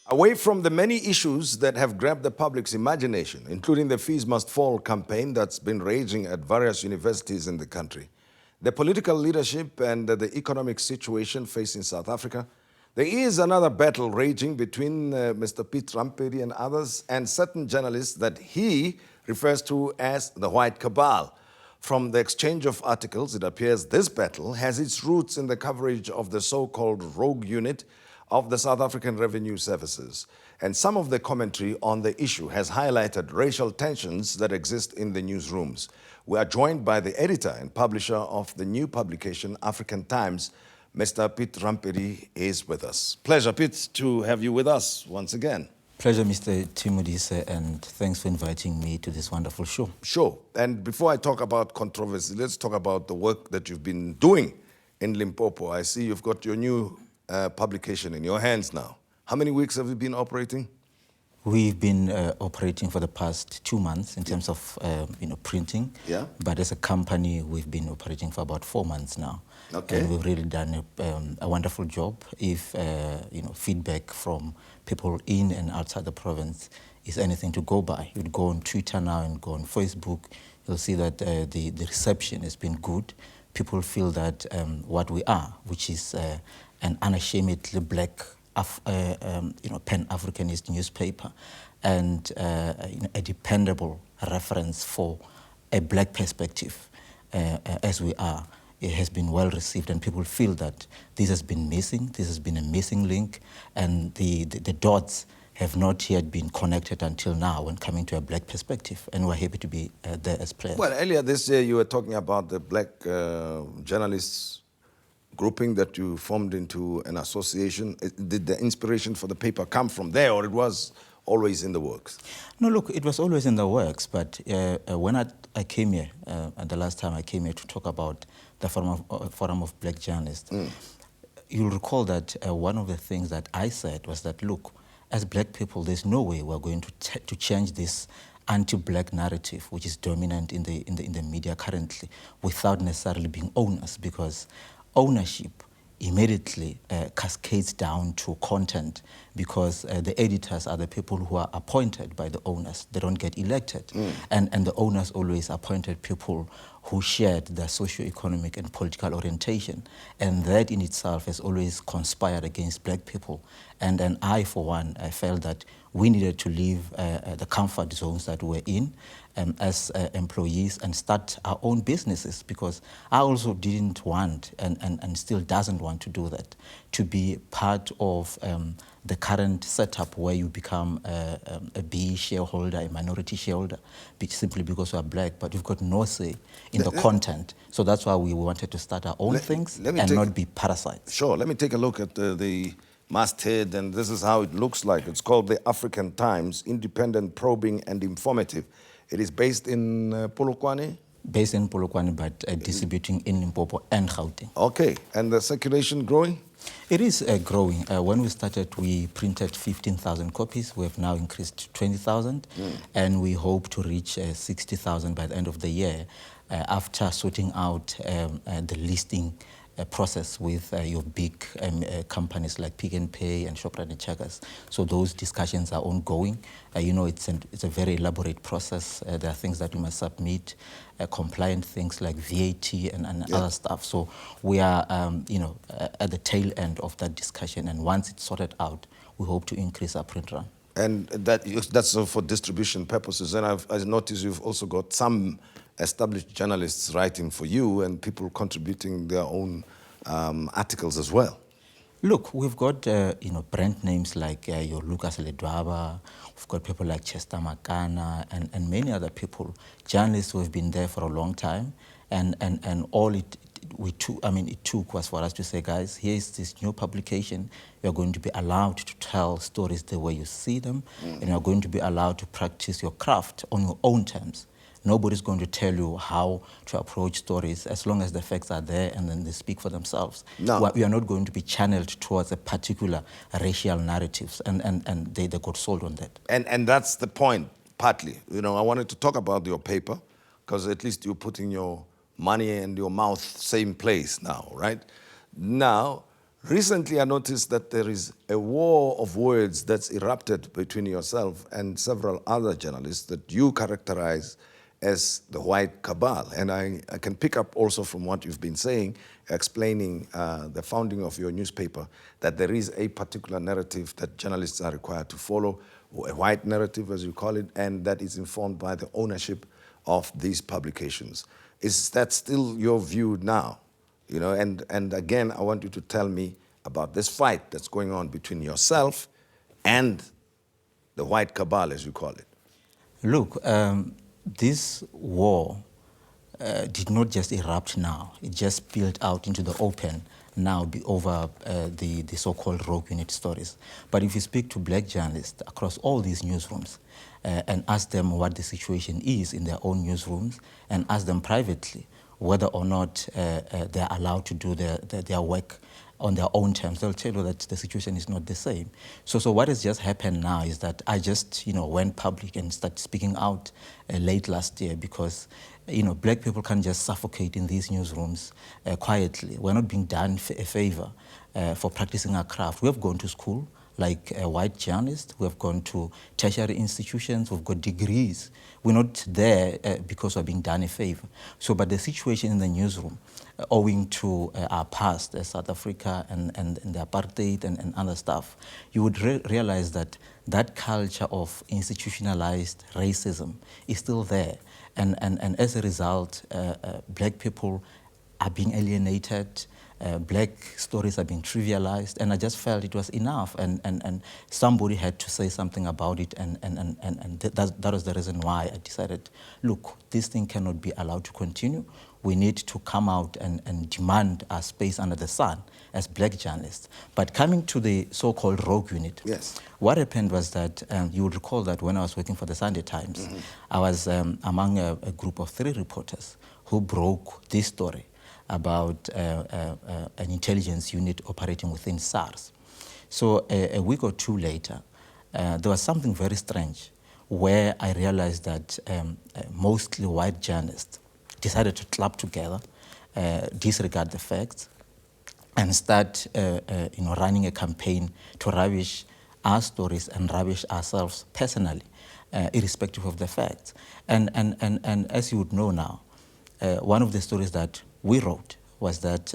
Away from the many issues that have grabbed the public's imagination, including the Fees Must Fall campaign that's been raging at various universities in the country, the political leadership and the economic situation facing South Africa, there is another battle raging between Mr. Piet Rampedi and others, and certain journalists that he refers to as the White Cabal. From the exchange of articles, it appears this battle has its roots in the coverage of the so-called rogue unit of the South African Revenue Services. And some of the commentary on the issue has highlighted racial tensions that exist in the newsrooms. We are joined by the editor and publisher of the new publication, African Times. Mr. Piet Rampedi is with us. Pleasure, Piet, to have you with us once again. Pleasure, Mr. Tim Modise, and thanks for inviting me to this wonderful show. Sure. And before I talk about controversy, let's talk about the work that you've been doing in Limpopo. I see you've got your new publication in your hands now. How many weeks have you been operating? We've been operating for the past 2 months in terms of printing. Yeah. But as a company, we've been operating for about 4 months now. Okay. And we've really done a wonderful job. If feedback from people in and outside the province is anything to go by, you'd go on Twitter now and go on Facebook, you'll see that the reception has been good. People feel that what we are, which is an unashamedly black Pan-Africanist newspaper and a dependable reference for a black perspective as we are, it has been well received, and people feel that this has been missing, this has been a missing link, and the dots have not yet been connected until now when coming to a black perspective, and we're happy to be there as players. Well, earlier this year you were talking about the black journalists grouping that you formed into an association. Did the inspiration for the paper come from there, or it was always in the works? No, look, it was always in the works, but when I came here, the last time I came here to talk about the Forum of Black Journalists, you'll recall that one of the things that I said was that, look, as black people, there's no way we're going to change this anti-black narrative, which is dominant in the media currently, without necessarily being owners, because ownership immediately cascades down to content, because the editors are the people who are appointed by the owners. They don't get elected. And the owners always appointed people who shared their socio-economic and political orientation. And that in itself has always conspired against black people. And I, for one, I felt that we needed to leave the comfort zones that we're in as employees and start our own businesses, because I also didn't want and still doesn't want to do that, to be part of the current setup where you become a B shareholder, a minority shareholder, simply because you are black, but you've got no say in the content. So that's why we wanted to start our own things and not be parasites. Sure, let me take a look at the masthead, and this is how it looks like. It's called the African Times, independent, probing, and informative. It is based in Polokwane? Based in Polokwane, but distributing in Limpopo and Gauteng. Okay, and the circulation growing? It is growing. When we started, we printed 15,000 copies. We have now increased to 20,000, and we hope to reach 60,000 by the end of the year after sorting out the listing process with your big companies like Pick n Pay and Shoprite and Checkers. So those discussions are ongoing. It's a very elaborate process. There are things that we must submit, compliant things like VAT and other stuff. So we are, at the tail end of that discussion. And once it's sorted out, we hope to increase our print run. And that's for distribution purposes. And I've noticed you've also got some established journalists writing for you and people contributing their own articles as well. Look, we've got brand names like your Lucas Ledwaba, we've got people like Chester Makana and many other people, journalists who have been there for a long time, and all it took was for us to say, guys, here's this new publication. You're going to be allowed to tell stories the way you see them, and you're going to be allowed to practice your craft on your own terms. Nobody's going to tell you how to approach stories as long as the facts are there and then they speak for themselves. No. We are not going to be channeled towards a particular racial narratives, and they got sold on that. And that's the point, partly. I wanted to talk about your paper, because at least you're putting your money and your mouth same place now, right? Now, Recently, I noticed that there is a war of words that's erupted between yourself and several other journalists that you characterize as the White Cabal. And I can pick up also from what you've been saying, explaining the founding of your newspaper, that there is a particular narrative that journalists are required to follow, a white narrative, as you call it, and that is informed by the ownership of these publications. Is that still your view now? You know, and again, I want you to tell me about this fight that's going on between yourself and the White Cabal, as you call it. Look, this war did not just erupt now. It just spilled out into the open now over the so-called rogue unit stories. But if you speak to black journalists across all these newsrooms and ask them what the situation is in their own newsrooms and ask them privately whether or not they're allowed to do their work on their own terms, they'll tell you that the situation is not the same. So what has just happened now is that I just went public and started speaking out late last year because black people can't just suffocate in these newsrooms quietly. We're not being done a favor for practicing our craft. We have gone to school like white journalists. We have gone to tertiary institutions. We've got degrees. We're not there because we're being done a favor. So, but the situation in the newsroom, owing to our past as South Africa and the apartheid and other stuff, you would realize that that culture of institutionalized racism is still there. And as a result, black people are being alienated, black stories are being trivialized, and I just felt it was enough, and somebody had to say something about it, and that was the reason why I decided, look, this thing cannot be allowed to continue. We need to come out and demand our space under the sun as black journalists. But coming to the so-called rogue unit, yes. What happened was that, you would recall that when I was working for the Sunday Times, I was among a group of 3 reporters who broke this story about an intelligence unit operating within SARS. So a week or 2 later, there was something very strange where I realized that mostly white journalists decided to club together, disregard the facts, and start running a campaign to rubbish our stories and rubbish ourselves personally, irrespective of the facts. And as you would know now, one of the stories that we wrote was that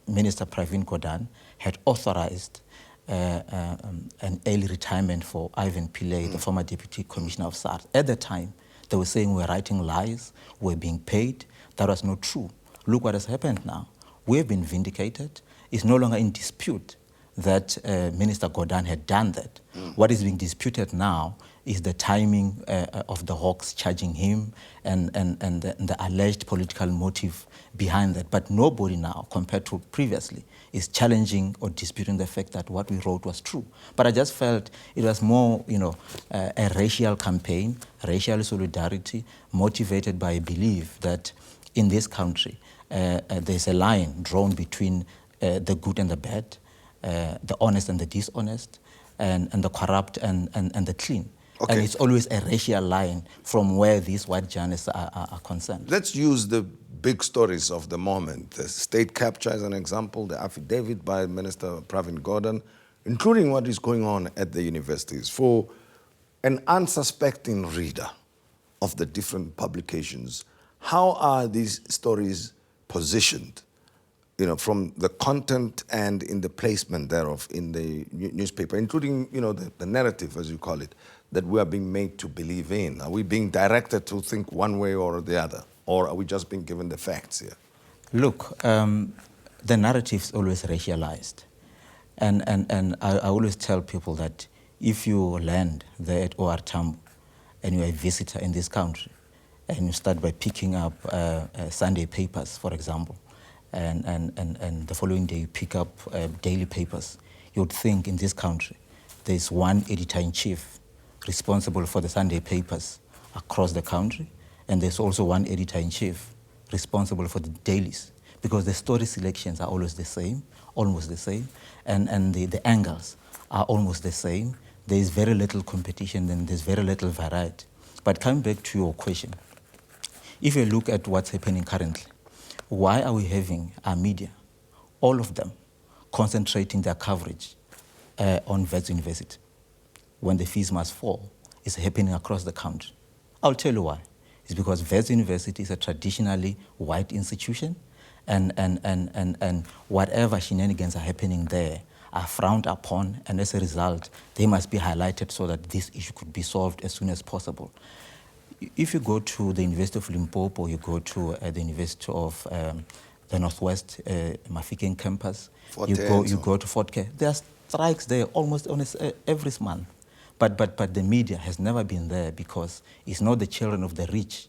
Minister Pravin Gordhan had authorized an early retirement for Ivan Pillay, the former Deputy Commissioner of SARS. At the time, they were saying we're writing lies, we're being paid. That was not true. Look what has happened now. We have been vindicated. It's no longer in dispute that Minister Gordhan had done that. What is being disputed now is the timing of the Hawks charging him and the alleged political motive behind that. But nobody now, compared to previously, is challenging or disputing the fact that what we wrote was true. But I just felt it was more, a racial campaign, racial solidarity, motivated by a belief that in this country, there's a line drawn between the good and the bad, the honest and the dishonest, and the corrupt and the clean. Okay. And it's always a racial line from where these white journalists are concerned. Let's use the big stories of the moment. The state capture as an example, the affidavit by Minister Pravin Gordhan, including what is going on at the universities. For an unsuspecting reader of the different publications, how are these stories positioned, from the content and in the placement thereof in the newspaper, including, the narrative, as you call it, that we are being made to believe in? Are we being directed to think one way or the other? Or are we just being given the facts here? Look, the narrative is always racialized. And I always tell people that if you land there at OR Tambo and you're a visitor in this country, and you start by picking up Sunday papers, for example, and the following day you pick up daily papers, you would think in this country there's one editor-in-chief responsible for the Sunday papers across the country, and there's also one editor-in-chief responsible for the dailies, because the story selections are always the same, almost the same, and the angles are almost the same. There is very little competition and there's very little variety. But coming back to your question, if you look at what's happening currently, why are we having our media, all of them, concentrating their coverage on Wits University when the fees must fall is happening across the country. I'll tell you why. It's because Wits University is a traditionally white institution, and whatever shenanigans are happening there are frowned upon, and as a result, they must be highlighted so that this issue could be solved as soon as possible. If you go to the University of Limpopo, you go to the University of the Northwest Mafikeng campus, you go to Fort Care, there are strikes there almost every month. But the media has never been there because it's not the children of the rich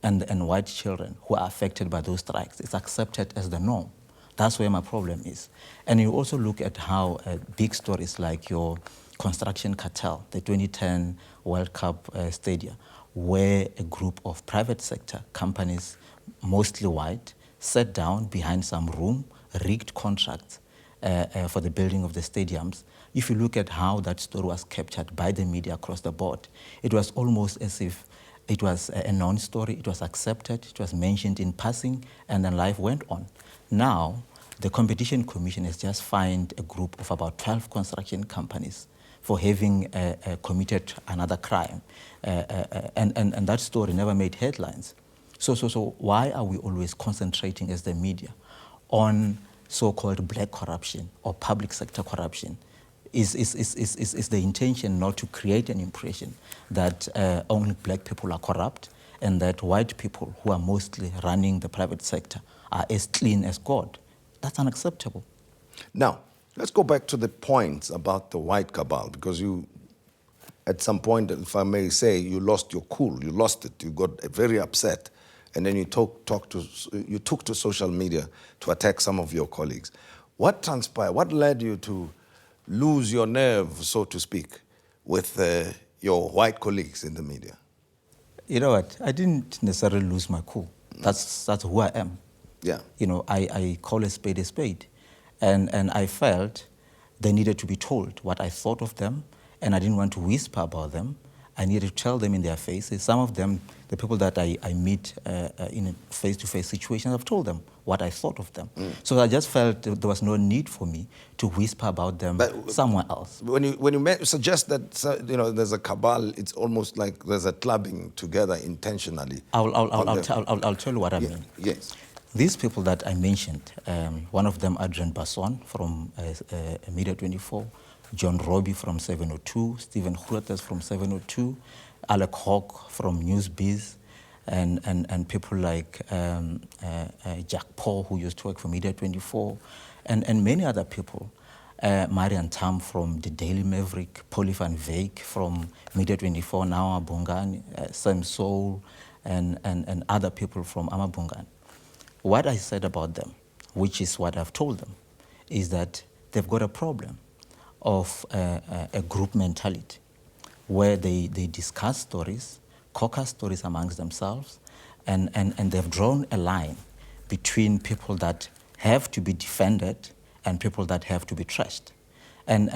and white children who are affected by those strikes. It's accepted as the norm. That's where my problem is. And you also look at how big stories like your construction cartel, the 2010 World Cup stadium, where a group of private sector companies, mostly white, sat down behind some room, rigged contracts for the building of the stadiums. If you look at how that story was captured by the media across the board, it was almost as if it was a non-story, it was accepted, it was mentioned in passing, and then life went on. Now, the Competition Commission has just fined a group of about 12 construction companies for having committed another crime. And that story never made headlines. So why are we always concentrating as the media on so-called black corruption or public sector corruption? Is the intention not to create an impression that only black people are corrupt and that white people who are mostly running the private sector are as clean as God? That's unacceptable. Now, let's go back to the points about the White Cabal, because you, at some point, if I may say, you lost your cool, you lost it, you got very upset, and then you took to social media to attack some of your colleagues. What transpired? What led you to lose your nerve, so to speak, with your white colleagues in the media? You know what? I didn't necessarily lose my cool. That's who I am. Yeah. You know, I call a spade, and I felt they needed to be told what I thought of them, and I didn't want to whisper about them. I needed to tell them in their faces. Some of them, the people that I meet in a face-to-face situation, I've told them what I thought of them. So I just felt there was no need for me to whisper about them somewhere else. When you suggest that there's a cabal, it's almost like there's a clubbing together intentionally. I'll tell you what I mean. Yes. These people that I mentioned, one of them, Adrian Basson from Media 24, John Robbie from 702, Stephen Groothuis from 702, Alec Hawk from Newsbiz, and people like Jack Paul, who used to work for Media 24, and many other people. Marian Tam from the Daily Maverick, Polly van Veek from Media 24, now Amabungani, Sam Soul, and other people from Amabungani. What I said about them, which is what I've told them, is that they've got a problem of a group mentality where they discuss stories, caucus stories amongst themselves, and they've drawn a line between people that have to be defended and people that have to be trashed. And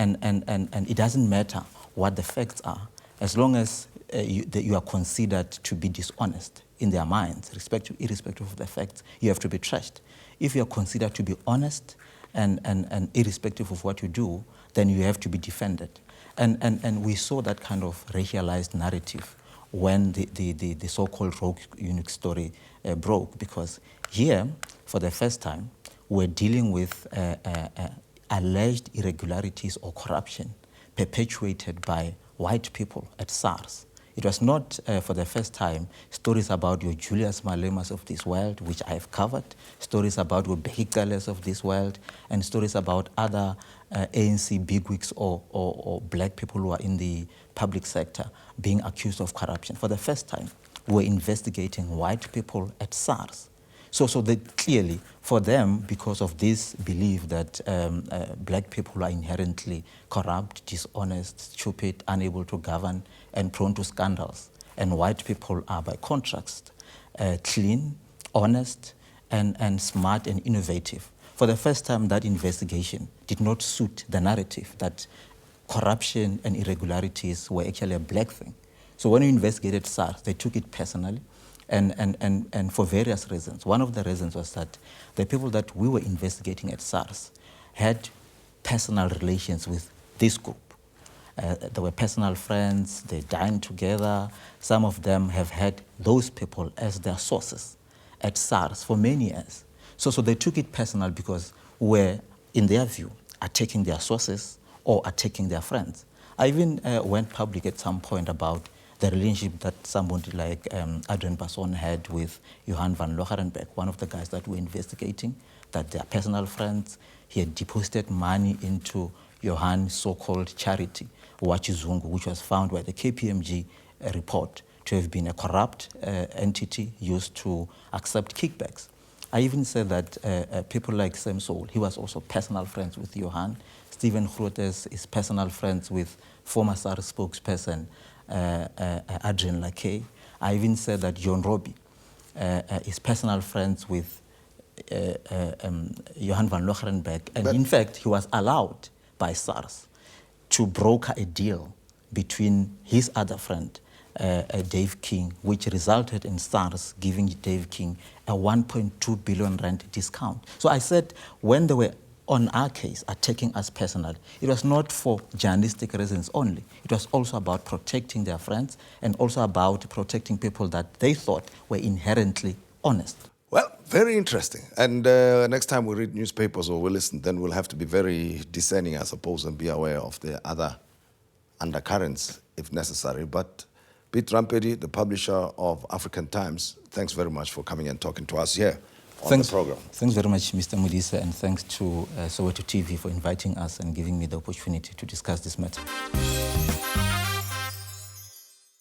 it doesn't matter what the facts are, as long as you are considered to be dishonest in their minds, irrespective of the facts, you have to be trashed. If you are considered to be honest and irrespective of what you do, then you have to be defended. And we saw that kind of racialized narrative when the so-called rogue eunuch story broke, because here, for the first time, we're dealing with alleged irregularities or corruption perpetuated by white people at SARS. It was not, for the first time, stories about your Julius Malemas of this world, which I've covered, stories about your Behikalas of this world, and stories about other ANC bigwigs or black people who are in the public sector being accused of corruption. For the first time, we're investigating white people at SARS. So they clearly, for them, because of this belief that black people are inherently corrupt, dishonest, stupid, unable to govern, and prone to scandals, and white people are, by contrast, clean, honest, and smart and innovative. For the first time, that investigation did not suit the narrative that corruption and irregularities were actually a black thing. So when we investigated SARS, they took it personally, and for various reasons. One of the reasons was that the people that we were investigating at SARS had personal relations with this group. They were personal friends, they dined together. Some of them have had those people as their sources at SARS for many years. So they took it personal because we're, in their view, attacking their sources or attacking their friends. I even went public at some point about the relationship that somebody like Adrian Basson had with Johan van Locherenbeek, one of the guys that we're investigating, that they're personal friends. He had deposited money into Johan's so-called charity, Wachizungu, which was found by the KPMG report to have been a corrupt entity used to accept kickbacks. I even said that people like Sam Soul, he was also personal friends with Johan. Stephen Grootes is personal friends with former SARS spokesperson Adrian Lakey. I even said that John Robbie is personal friends with Johan van Locherenbeek. And in fact, he was allowed by SARS to broker a deal between his other friend, Dave King, which resulted in SARS giving Dave King a 1.2 billion rand discount. So I said, when they were on our case, attacking us personally, it was not for journalistic reasons only. It was also about protecting their friends and also about protecting people that they thought were inherently honest. Well, very interesting. And next time we read newspapers or we listen, then we'll have to be very discerning, I suppose, and be aware of the other undercurrents if necessary. But Piet Rampedi, the publisher of African Times, thanks very much for coming and talking to us here on the program. Thanks very much, Mr. Modise, and thanks to Soweto TV for inviting us and giving me the opportunity to discuss this matter.